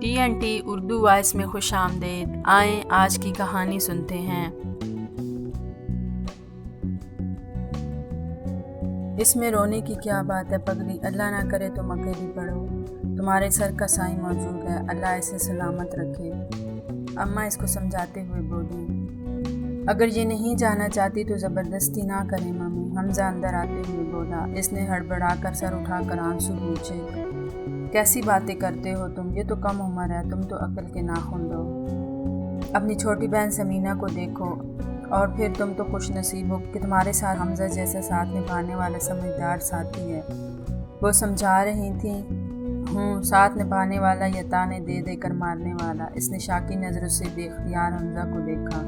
TNT Urdu voice میں خوش آمدید۔ آئیں آج کی کہانی سنتے ہیں۔ اس میں رونے کی کیا بات ہے پگلی، اللہ نہ کرے تم اکیلی پڑھو، تمہارے سر کا سائیں موجود ہے، اللہ اسے سلامت رکھے۔ اماں اس کو سمجھاتے ہوئے بولی، اگر یہ نہیں جانا چاہتی تو زبردستی نہ کریں ممی۔ حمزہ اندر آتے ہوئے بولا۔ اس نے ہڑبڑا کر سر اٹھا کر آنسو پوچھے، کیسی باتیں کرتے ہو تم، یہ تو کم عمر ہے، تم تو عقل کے ناخن دو۔ اپنی چھوٹی بہن سمینہ کو دیکھو، اور پھر تم تو خوش نصیب ہو کہ تمہارے ساتھ حمزہ جیسا ساتھ نبھانے والا سمجھدار ساتھی ہے۔ وہ سمجھا رہی تھیں، ساتھ نبھانے والا یا تانے دے دے کر مارنے والا۔ اس نے شاکی نظروں سے بے اختیار حمزہ کو دیکھا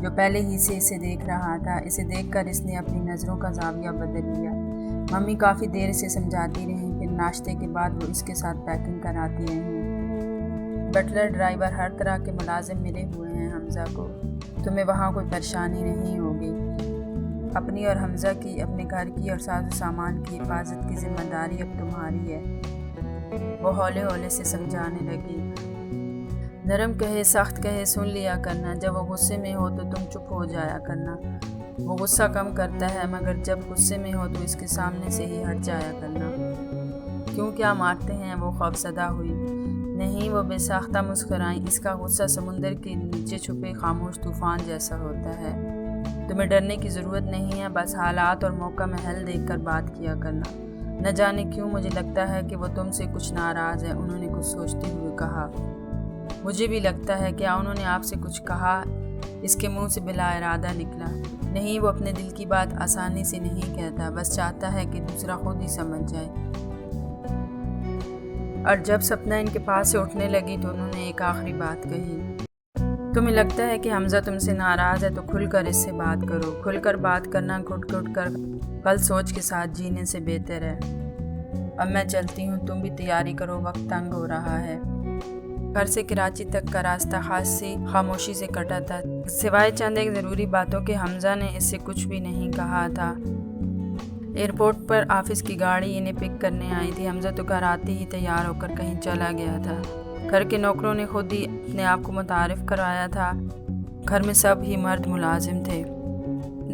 جو پہلے ہی سے اسے دیکھ رہا تھا۔ اسے دیکھ کر اس نے اپنی نظروں کا زاویہ بدل لیا۔ ممی کافی دیر سے سمجھاتی رہیں، پھر ناشتے کے بعد وہ اس کے ساتھ پیکنگ کراتی رہیں۔ بٹلر، ڈرائیور، ہر طرح کے ملازم ملے ہوئے ہیں حمزہ کو، تمہیں وہاں کوئی پریشانی نہیں ہوگی۔ اپنی اور حمزہ کی، اپنے گھر کی اور ساز و سامان کی حفاظت کی ذمہ داری اب تمہاری ہے، وہ ہولے ہولے سے سمجھانے لگی۔ نرم کہے سخت کہے سن لیا کرنا، جب وہ غصے میں ہو تو تم چپ ہو جایا کرنا۔ وہ غصہ کم کرتا ہے، مگر جب غصے میں ہو تو اس کے سامنے سے ہی ہٹ جایا کرنا۔ کیوں کیا مارتے ہیں؟ وہ خوفزدہ ہوئی۔ نہیں، وہ بے ساختہ مسکرائیں، اس کا غصہ سمندر کے نیچے چھپے خاموش طوفان جیسا ہوتا ہے۔ تمہیں ڈرنے کی ضرورت نہیں ہے، بس حالات اور موقع محل دیکھ کر بات کیا کرنا۔ نہ جانے کیوں مجھے لگتا ہے کہ وہ تم سے کچھ ناراض ہے، انہوں نے کچھ سوچتے ہوئے کہا۔ مجھے بھی لگتا ہے، کیا انہوں نے آپ سے کچھ کہا؟ اس کے منہ سے بلا ارادہ نکلا۔ نہیں، وہ اپنے دل کی بات آسانی سے نہیں کہتا، بس چاہتا ہے کہ دوسرا خود ہی سمجھ جائے۔ اور جب سپنا ان کے پاس سے اٹھنے لگی تو انہوں نے ایک آخری بات کہی، تمہیں لگتا ہے کہ حمزہ تم سے ناراض ہے تو کھل کر اس سے بات کرو۔ کھل کر بات کرنا گھٹ گھٹ کر کل سوچ کے ساتھ جینے سے بہتر ہے۔ اب میں چلتی ہوں، تم بھی تیاری کرو، وقت تنگ ہو رہا ہے۔ گھر سے کراچی تک کا راستہ خاصی خاموشی سے کٹا تھا، سوائے چند ایک ضروری باتوں کے حمزہ نے اس سے کچھ بھی نہیں کہا تھا۔ ایئرپورٹ پر آفس کی گاڑی انہیں پک کرنے آئی تھی۔ حمزہ تو گھر آتے ہی تیار ہو کر کہیں چلا گیا تھا۔ گھر کے نوکروں نے خود ہی اپنے آپ کو متعارف کروایا تھا۔ گھر میں سب ہی مرد ملازم تھے۔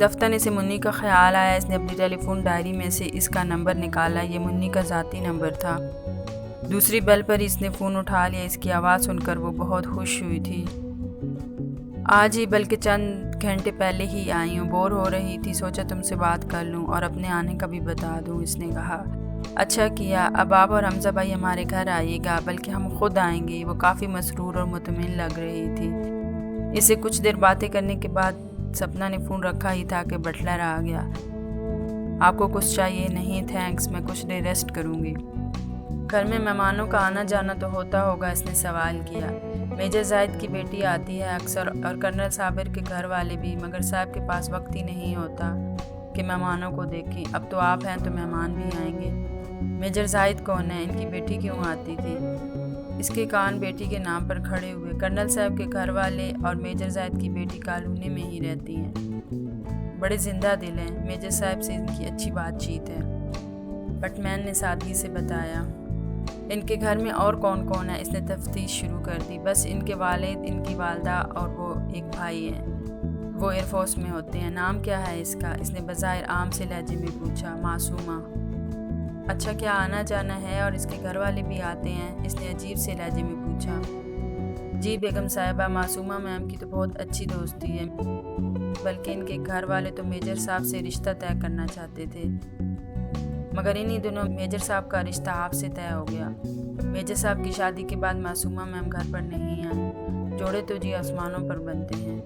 دفتر سے منی کا خیال آیا۔ اس نے اپنی ٹیلی فون ڈائری میں سے اس کا نمبر نکالا، یہ منی کا ذاتی نمبر تھا۔ دوسری بیل پر اس نے فون اٹھا لیا۔ اس کی آواز سن کر وہ بہت خوش ہوئی تھی۔ آج ہی بلکہ چند گھنٹے پہلے ہی آئی ہوں، بور ہو رہی تھی، سوچا تم سے بات کر لوں اور اپنے آنے کا بھی بتا دوں۔ اس نے کہا، اچھا کیا، اب آپ اور حمزہ بھائی ہمارے گھر آئیے گا، بلکہ ہم خود آئیں گے۔ وہ کافی مسرور اور مطمئن لگ رہی تھی۔ اسے کچھ دیر باتیں کرنے کے بعد سپنا نے فون رکھا ہی تھا کہ بٹلر آ گیا۔ آپ کو کچھ چاہیے؟ نہیں تھینکس، میں کچھ دیر ریسٹ کروں گی۔ گھر میں مہمانوں کا آنا جانا تو ہوتا ہوگا؟ اس نے سوال کیا۔ میجر زاہد کی بیٹی آتی ہے اکثر، اور کرنل صابر کے گھر والے بھی، مگر صاحب کے پاس وقت ہی نہیں ہوتا کہ مہمانوں کو دیکھیں۔ اب تو آپ ہیں تو مہمان بھی آئیں گے۔ میجر زاہد کون ہے؟ ان کی بیٹی کیوں آتی تھی؟ اس کے کان بیٹی کے نام پر کھڑے ہوئے۔ کرنل صاحب کے گھر والے اور میجر زاہد کی بیٹی کالونی میں ہی رہتی ہیں، بڑے زندہ دل ہیں، میجر صاحب سے ان کی اچھی بات چیت ہے، بٹ مین نے سادگی سے بتایا۔ ان کے گھر میں اور کون کون ہے؟ اس نے تفتیش شروع کر دی۔ بس ان کے والد، ان کی والدہ اور وہ ایک بھائی ہیں، وہ ایئر فورس میں ہوتے ہیں۔ نام کیا ہے اس کا؟ اس نے بظاہر عام سے لہجے میں پوچھا۔ معصومہ۔ اچھا، کیا آنا جانا ہے؟ اور اس کے گھر والے بھی آتے ہیں؟ اس نے عجیب سے لہجے میں پوچھا۔ جی بیگم صاحبہ، معصومہ میم کی تو بہت اچھی دوستی ہے، بلکہ ان کے گھر والے تو میجر صاحب سے رشتہ طے کرنا چاہتے تھے، مگر انہی دنوں میجر صاحب کا رشتہ آپ سے طے ہو گیا۔ میجر صاحب کی شادی کے بعد معصومہ میم گھر پر نہیں آئیں۔ جوڑے تو جی آسمانوں پر بنتے ہیں۔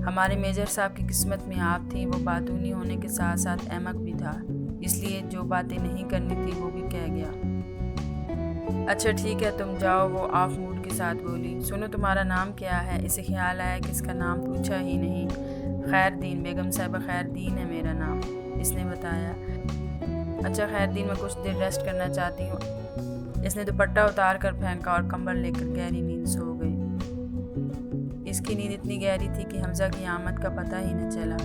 ہمارے میجر صاحب کی قسمت میں آپ تھیں۔ وہ باتونی ہونے کے ساتھ ساتھ احمق بھی تھا، اس لیے جو باتیں نہیں کرنی تھی وہ بھی کہہ گیا۔ اچھا ٹھیک ہے، تم جاؤ، وہ آف موڈ کے ساتھ بولی۔ سنو، تمہارا نام کیا ہے؟ اسے خیال آیا کہ اس کا نام پوچھا ہی نہیں۔ خیر دین بیگم صاحبہ، خیر دین ہے میرا نام، اس نے بتایا۔ اچھا خیر دین، میں کچھ دیر ریسٹ کرنا چاہتی ہوں۔ اس نے دوپٹہ اتار کر پھینکا اور کمبل لے کر گہری نیند سو گئی۔ اس کی نیند اتنی گہری تھی کہ حمزہ کی آمد کا پتہ ہی نہ چلا۔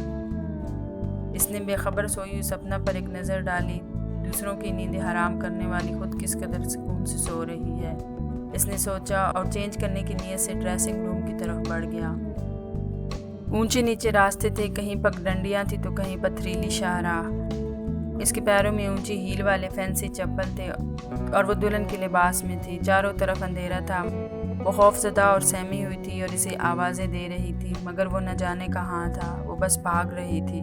اس نے بے خبر سوئی ہوئی سپنا پر ایک نظر ڈالی۔ دوسروں کی نیندیں حرام کرنے والی خود کس قدر سکون سے سو رہی ہے۔ اس نے سوچا اور چینج کرنے کی نیت سے ڈریسنگ روم کی طرف بڑھ گیا۔ اونچے نیچے راستے تھے، کہیں پگڈنڈیاں تھی تو کہیں پتھریلی شاہراہ۔ اس کے پیروں میں اونچی ہیل والے فینسی چپل تھے اور وہ دلہن کے لباس میں تھی۔ چاروں طرف اندھیرا تھا، وہ خوف زدہ اور سہمی ہوئی تھی اور اسے آوازیں دے رہی تھی، مگر وہ نہ جانے کہاں تھا، وہ بس بھاگ رہی تھی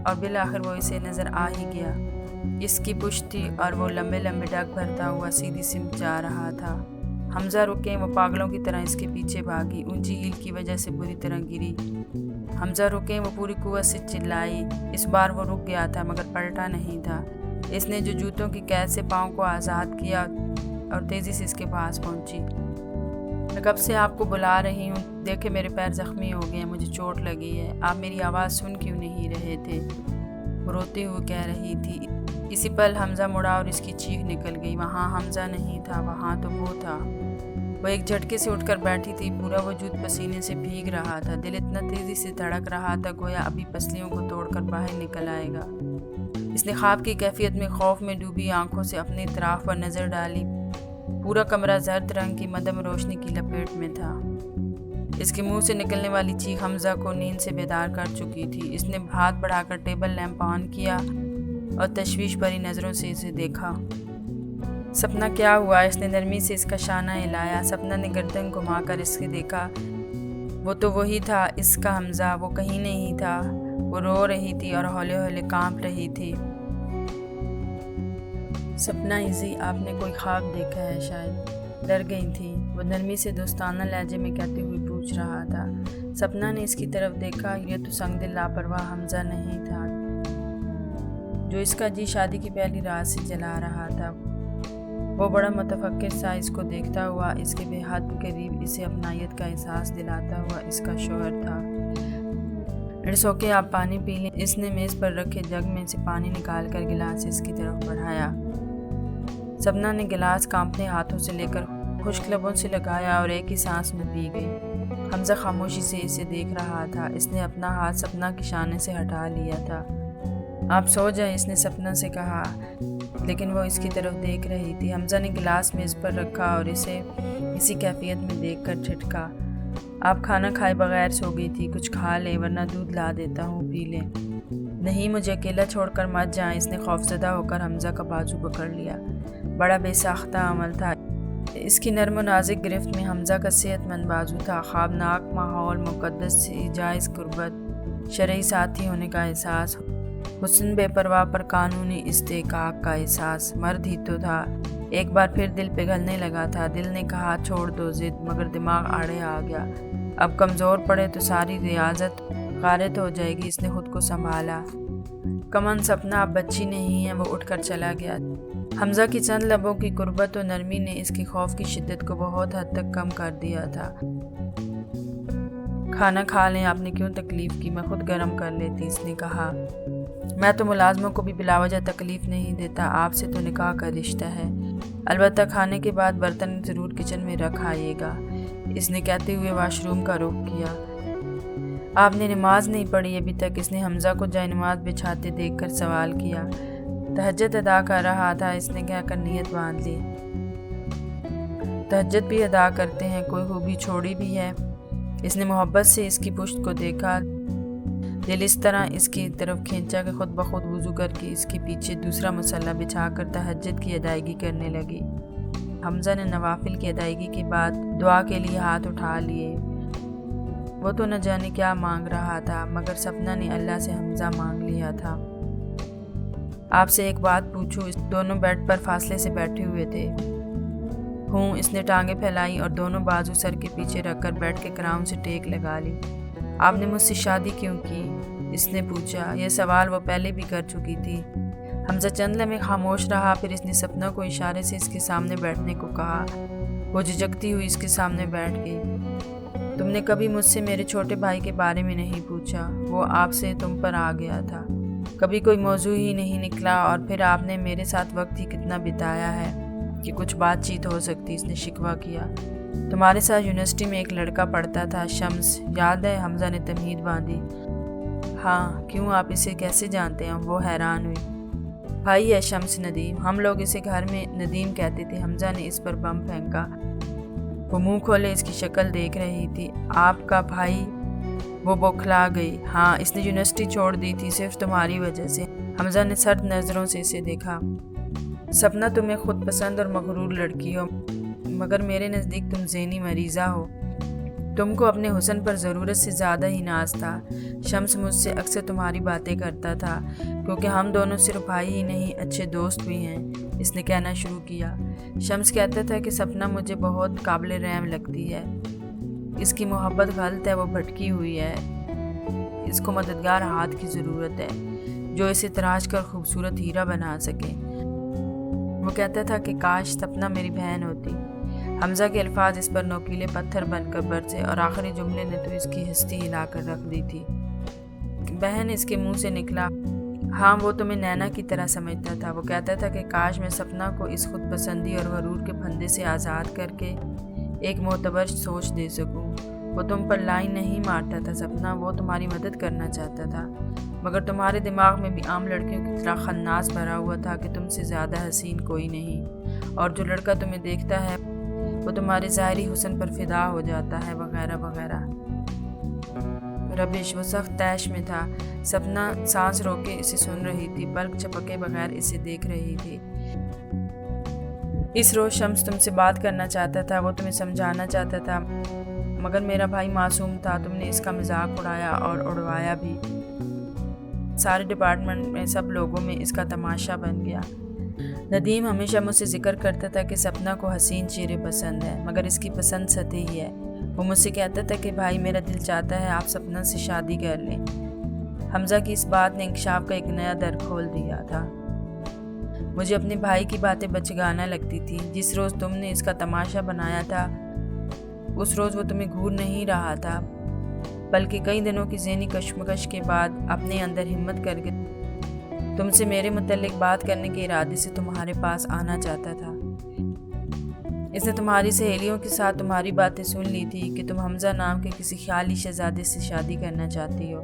اور بالآخر وہ اسے نظر آ ہی گیا۔ اس کی پشت تھی اور وہ لمبے لمبے ڈگ بھرتا ہوا سیدھی سمت جا رہا تھا۔ حمزہ رکے، وہ پاگلوں کی طرح اس کے پیچھے بھاگی، اونچی ہیل کی وجہ سے بری طرح گری۔ حمزہ رکے، وہ پوری قوت سے چلائی۔ اس بار وہ رک گیا تھا مگر پلٹا نہیں تھا۔ اس نے جو جوتوں کی قید سے پاؤں کو آزاد کیا اور تیزی سے اس کے پاس پہنچی۔ میں کب سے آپ کو بلا رہی ہوں، دیکھے میرے پیر زخمی ہو گئے ہیں، مجھے چوٹ لگی ہے، آپ میری آواز سن کیوں نہیں رہے تھے؟ وہ روتے ہوئے کہہ رہی تھی۔ اسی پل حمزہ مڑا اور اس کی چیخ نکل گئی۔ وہاں حمزہ نہیں تھا، وہاں تو وہ تھا۔ وہ ایک جھٹکے سے اٹھ کر بیٹھی تھی، پورا وجود پسینے سے بھیگ رہا تھا، دل اتنا تیزی سے دھڑک رہا تھا گویا ابھی پسلیوں کو توڑ کر باہر نکل آئے گا۔ اس نے خواب کی کیفیت میں خوف میں ڈوبی آنکھوں سے اپنے اطراف پر نظر ڈالی۔ پورا کمرہ زرد رنگ کی مدھم روشنی کی لپیٹ میں تھا۔ اس کے منہ سے نکلنے والی چیخ حمزہ کو نیند سے بیدار کر چکی تھی۔ اس نے ہاتھ بڑھا کر ٹیبل لیمپ آن کیا اور تشویش بھری نظروں سے اسے دیکھا۔ سپنا کیا ہوا؟ اس نے نرمی سے اس کا شانہ ہلایا۔ سپنا نے گردن گھما کر اس سے دیکھا۔ وہ تو وہی تھا، اس کا حمزہ، وہ کہیں نہیں تھا۔ وہ رو رہی تھی اور ہولے ہولے کانپ رہی تھی۔ سپنا ایزی، آپ نے کوئی خواب دیکھا ہے شاید؟ ڈر گئی تھی، وہ نرمی سے دوستانہ لہجے میں کہتے ہوئے پوچھ رہا تھا۔ سپنا نے اس کی طرف دیکھا۔ یہ تو سنگ دل لاپرواہ حمزہ نہیں تھا جو اس کا جی شادی کی پہلی رات سے جلا رہا تھا۔ وہ بڑا متفکر سا اس کو دیکھتا ہوا، اس کے بے حد قریب، اسے اپنائیت کا احساس دلاتا ہوا اس کا شوہر تھا۔ اٹس اوکے، آپ پانی پی لیں۔ اس نے میز پر رکھے جگ میں سے پانی نکال کر گلاس اس کی طرف بڑھایا۔ سپنا نے گلاس کانپنے ہاتھوں سے لے کر خشک لبوں سے لگایا اور ایک ہی سانس میں پی گئی۔ حمزہ خاموشی سے اسے دیکھ رہا تھا۔ اس نے اپنا ہاتھ سپنا کے شانے سے ہٹا لیا تھا۔ آپ سو جائیں، اس نے سپنا سے کہا، لیکن وہ اس کی طرف دیکھ رہی تھی۔ حمزہ نے گلاس میز پر رکھا اور اسے اسی کیفیت میں دیکھ کر جھٹکا۔ آپ کھانا کھائے بغیر سو گئی تھی، کچھ کھا لیں ورنہ دودھ لا دیتا ہوں، پی لیں۔ نہیں، مجھے اکیلا چھوڑ کر مت جائیں۔ اس نے خوفزدہ ہو کر حمزہ کا بازو پکڑ لیا۔ بڑا بے ساختہ عمل تھا۔ اس کی نرم و نازک گرفت میں حمزہ کا صحت مند بازو تھا۔ خوابناک ماحول، مقدس سی جائز قربت، شرعی ساتھی ہونے کا احساس، حسن بے پرواہ پر قانونی استحقاق کا احساس۔ مرد ہی تو تھا۔ ایک بار پھر دل پگھلنے لگا تھا۔ دل نے کہا چھوڑ دو ضد، مگر دماغ آڑے آ گیا۔ اب کمزور پڑے تو ساری ریاضت غارت ہو جائے گی۔ اس نے خود کو سنبھالا۔ کمن سپنا اب بچی نہیں ہے۔ وہ اٹھ کر چلا گیا۔ حمزہ کی چند لبوں کی قربت و نرمی نے اس کے خوف کی شدت کو بہت حد تک کم کر دیا تھا۔ کھانا کھا لیں، آپ نے کیوں تکلیف کی، میں خود گرم کر لیتی، اس نے کہا۔ میں تو ملازموں کو بھی بلا وجہ تکلیف نہیں دیتا، آپ سے تو نکاح کا رشتہ ہے۔ البتہ کھانے کے بعد برتن ضرور کچن میں رکھ آئیے گا، اس نے کہتے ہوئے واش روم کا رخ کیا۔ آپ نے نماز نہیں پڑھی ابھی تک، اس نے حمزہ کو جائے نماز بچھاتے دیکھ کر سوال کیا۔ تہجد ادا کر رہا تھا، اس نے کہہ کر نیت باندھ لی۔ تہجد بھی ادا کرتے ہیں، کوئی خوبی چھوڑی بھی ہے؟ اس نے محبت سے اس کی پشت کو دیکھا۔ دل اس طرح اس کی طرف کھینچا کہ خود بخود وضو کر کے اس کے پیچھے دوسرا مصلی بچھا کر تہجد کی ادائیگی کرنے لگی۔ حمزہ نے نوافل کی ادائیگی کے بعد دعا کے لیے ہاتھ اٹھا لیے۔ وہ تو نہ جانے کیا مانگ رہا تھا، مگر سپنا نے اللہ سے حمزہ مانگ لیا تھا۔ آپ سے ایک بات پوچھوں؟ دونوں بیڈ پر فاصلے سے بیٹھے ہوئے تھے۔ ہوں، اس نے ٹانگیں پھیلائی اور دونوں بازو سر کے پیچھے رکھ کر بیڈ کے کراؤن سے ٹیک لگا لی۔ آپ نے مجھ سے شادی کیوں کی؟ اس نے پوچھا۔ یہ سوال وہ پہلے بھی کر چکی تھی۔ حمزہ چند لمحے خاموش رہا، پھر اس نے سپنا کو اشارے سے اس کے سامنے بیٹھنے کو کہا۔ وہ جھجکتی ہوئی اس کے سامنے بیٹھ گئی۔ تم نے کبھی مجھ سے میرے چھوٹے بھائی کے بارے میں نہیں پوچھا، وہ آپ سے تم پر آ گیا تھا، کبھی کوئی موضوع ہی نہیں نکلا، اور پھر آپ نے میرے ساتھ وقت ہی کتنا بتایا ہے کہ کچھ بات چیت ہو سکتی، اس نے شکوہ کیا۔ تمہارے ساتھ یونیورسٹی میں ایک لڑکا پڑھتا تھا، شمس، یاد ہے؟ حمزہ نے تمہید باندھی۔ ہاں، کیوں، آپ اسے کیسے جانتے ہیں؟ وہ حیران ہوئی۔ بھائی ہے شمس ندیم، ہم لوگ اسے گھر میں ندیم کہتے تھے۔ حمزہ نے اس پر بم پھینکا۔ وہ منہ کھولے اس کی شکل دیکھ رہی تھی۔ آپ کا بھائی؟ وہ بوکھلا گئی۔ ہاں، اس نے یونیورسٹی چھوڑ دی تھی صرف تمہاری وجہ سے۔ حمزہ نے سرد نظروں سے اسے دیکھا۔ سپنا، تمہیں خود پسند اور مغرور لڑکی ہو، مگر میرے نزدیک تم ذہنی مریضہ ہو۔ تم کو اپنے حسن پر ضرورت سے زیادہ ہی ناز تھا۔ شمس مجھ سے اکثر تمہاری باتیں کرتا تھا، کیونکہ ہم دونوں صرف بھائی ہی نہیں اچھے دوست بھی ہیں، اس نے کہنا شروع کیا۔ شمس کہتا تھا کہ سپنا مجھے بہت قابل رحم لگتی ہے، اس کی محبت غلط ہے، وہ بھٹکی ہوئی ہے، اس کو مددگار ہاتھ کی ضرورت ہے جو اسے تراش کر خوبصورت ہیرا بنا سکے۔ وہ کہتا تھا کہ کاش سپنا میری بہن ہوتی۔ حمزہ کے الفاظ اس پر نوکیلے پتھر بن کر برسے، اور آخری جملے نے تو اس کی ہستی ہلا کر رکھ دی تھی۔ بہن اس کے منہ سے نکلا۔ ہاں، وہ تمہیں نینا کی طرح سمجھتا تھا۔ وہ کہتا تھا کہ کاش میں سپنا کو اس خود پسندی اور غرور کے پھندے سے آزاد کر کے ایک معتبر سوچ دے سکوں۔ وہ تم پر لائن نہیں مارتا تھا سپنا، وہ تمہاری مدد کرنا چاہتا تھا، مگر تمہارے دماغ میں بھی عام لڑکیوں کی طرح خناس بھرا ہوا تھا کہ تم سے زیادہ حسین کوئی نہیں، اور جو لڑکا تمہیں دیکھتا ہے وہ تمہارے ظاہری حسن پر فدا ہو جاتا ہے، وغیرہ وغیرہ۔ ربش، وہ سخت طیش میں تھا۔ سپنا سانس روکے اسے سن رہی تھی، پلک جھپکے بغیر اسے دیکھ رہی تھی۔ اس روز شمس تم سے بات کرنا چاہتا تھا، وہ تمہیں سمجھانا چاہتا تھا، مگر میرا بھائی معصوم تھا، تم نے اس کا مذاق اڑایا اور اڑوایا بھی۔ سارے ڈپارٹمنٹ میں سب لوگوں میں اس کا تماشا بن گیا۔ ندیم ہمیشہ مجھ سے ذکر کرتا تھا کہ سپنا کو حسین چہرے پسند ہے، مگر اس کی پسند سطحی ہے۔ وہ مجھ سے کہتا تھا کہ بھائی میرا دل چاہتا ہے آپ سپنا سے شادی کر لیں۔ حمزہ کی اس بات نے انکشاف کا ایک نیا در کھول دیا تھا۔ مجھے اپنے بھائی کی باتیں بچگانہ لگتی تھی۔ جس روز تم نے اس کا تماشا بنایا تھا اس روز وہ تمہیں گھور نہیں رہا تھا، بلکہ کئی دنوں کی ذہنی کشمکش کے بعد اپنے اندر ہمت کر کے تم سے میرے متعلق بات کرنے کے ارادے سے تمہارے پاس آنا چاہتا تھا۔ اس نے تمہاری سہیلیوں کے ساتھ تمہاری باتیں سن لی تھی کہ تم حمزہ نام کے کسی خیالی شہزادے سے شادی کرنا چاہتی ہو،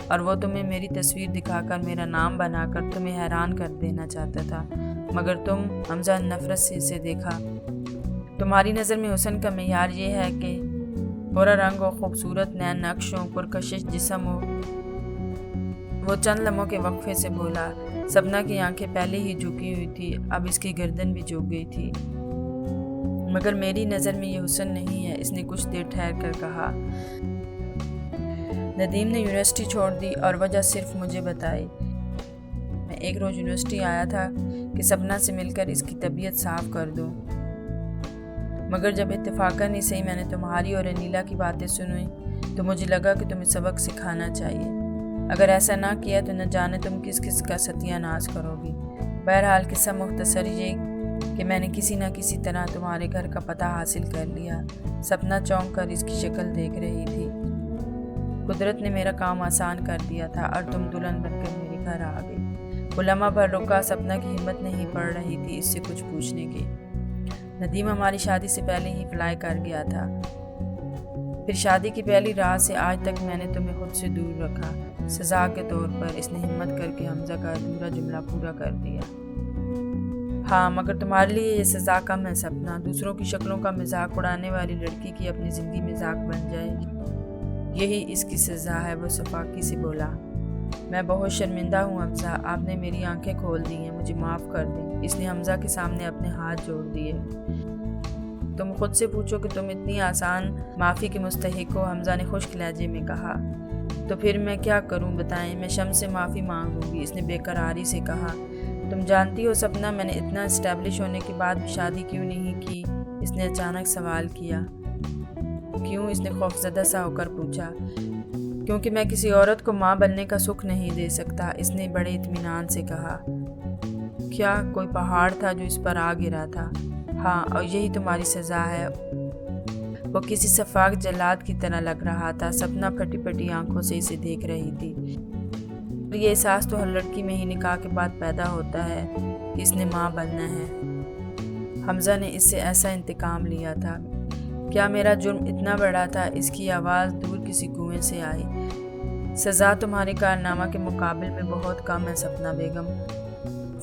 اور وہ تمہیں میری تصویر دکھا کر میرا نام بنا کر تمہیں حیران کر دینا چاہتا تھا، مگر تم حمزہ نفرت سے اسے دیکھا۔ تمہاری نظر میں حسن کا معیار یہ ہے کہ برا رنگ ہو، خوبصورت نین نقش ہو، پرکشش جسم ہو۔ وہ چند لمحوں کے وقفے سے بولا۔ سپنا کی آنکھیں پہلے ہی جھکی ہوئی تھی، اب اس کی گردن بھی جھک گئی تھی۔ مگر میری نظر میں یہ حسن نہیں ہے، اس نے کچھ دیر ٹھہر کر کہا۔ ندیم نے یونیورسٹی چھوڑ دی اور وجہ صرف مجھے بتائی۔ میں ایک روز یونیورسٹی آیا تھا کہ سپنا سے مل کر اس کی طبیعت صاف کر دوں، مگر جب اتفاقاً ہی صحیح میں نے تمہاری اور انیلا کی باتیں سنی تو مجھے لگا کہ تمہیں سبق سکھانا چاہیے۔ اگر ایسا نہ کیا تو نہ جانے تم کس کس کا ستیہ ناش کرو گی۔ بہرحال قصہ مختصر یہ کہ میں نے کسی نہ کسی طرح تمہارے گھر کا پتہ حاصل کر لیا۔ سپنا چونک کر اس کی شکل دیکھ رہی تھی۔ قدرت نے میرا کام آسان کر دیا تھا اور تم دلہن بن کر میرے گھر آ گئی۔ وہ لمحہ بھر رکا، سپنا کی ہمت نہیں پڑ رہی تھی اس سے کچھ پوچھنے کی۔ ندیم ہماری شادی سے پہلے ہی فلائی کر گیا تھا، پھر شادی کی پہلی رات سے آج تک میں نے تمہیں خود سے دور رکھا، سزا کے طور پر۔ اس نے ہمت کر کے حمزہ کا ادھورا جملہ پورا کر دیا۔ ہاں، مگر تمہارے لیے یہ سزا کم ہے سپنا۔ دوسروں کی شکلوں کا مذاق اڑانے والی لڑکی کی اپنی زندگی مذاق بن جائے، یہی اس کی سزا ہے۔ وہ شفاقی سے بولا۔ میں بہت شرمندہ ہوں حمزہ، آپ نے میری آنکھیں کھول دی ہیں، مجھے معاف کر دیں۔ اس نے حمزہ کے سامنے اپنے ہاتھ جوڑ دیے۔ تم خود سے پوچھو کہ تم اتنی آسان معافی کے مستحق ہو، حمزہ نے خشک لہجے میں کہا۔ تو پھر میں کیا کروں بتائیں؟ میں شمس سے معافی مانگوں گی، اس نے بے قراری سے کہا۔ تم جانتی ہو سپنا، میں نے اتنا اسٹیبلش ہونے کے بعد بھی شادی کیوں نہیں کی؟ اس نے اچانک سوال کیا۔ کیوں؟ اس نے خوفزدہ سا ہو کر پوچھا۔ کیونکہ میں کسی عورت کو ماں بننے کا سکھ نہیں دے سکتا، اس نے بڑے اطمینان سے کہا۔ کیا کوئی پہاڑ تھا جو اس پر آ گرا تھا؟ ہاں، اور یہی تمہاری سزا ہے۔ وہ کسی شفاق جلاد کی طرح لگ رہا تھا۔ سپنا پھٹی پھٹی آنکھوں سے اسے دیکھ رہی تھی۔ یہ احساس تو ہر لڑکی میں ہی نکاح کے بعد پیدا ہوتا ہے کہ اس نے ماں بننا ہے۔ حمزہ نے اس سے ایسا انتقام لیا تھا۔ کیا میرا جرم اتنا بڑا تھا؟ اس کی آواز دور کسی کنویں سے آئی۔ سزا تمہارے کارنامہ کے مقابل میں بہت کم ہے سپنا بیگم۔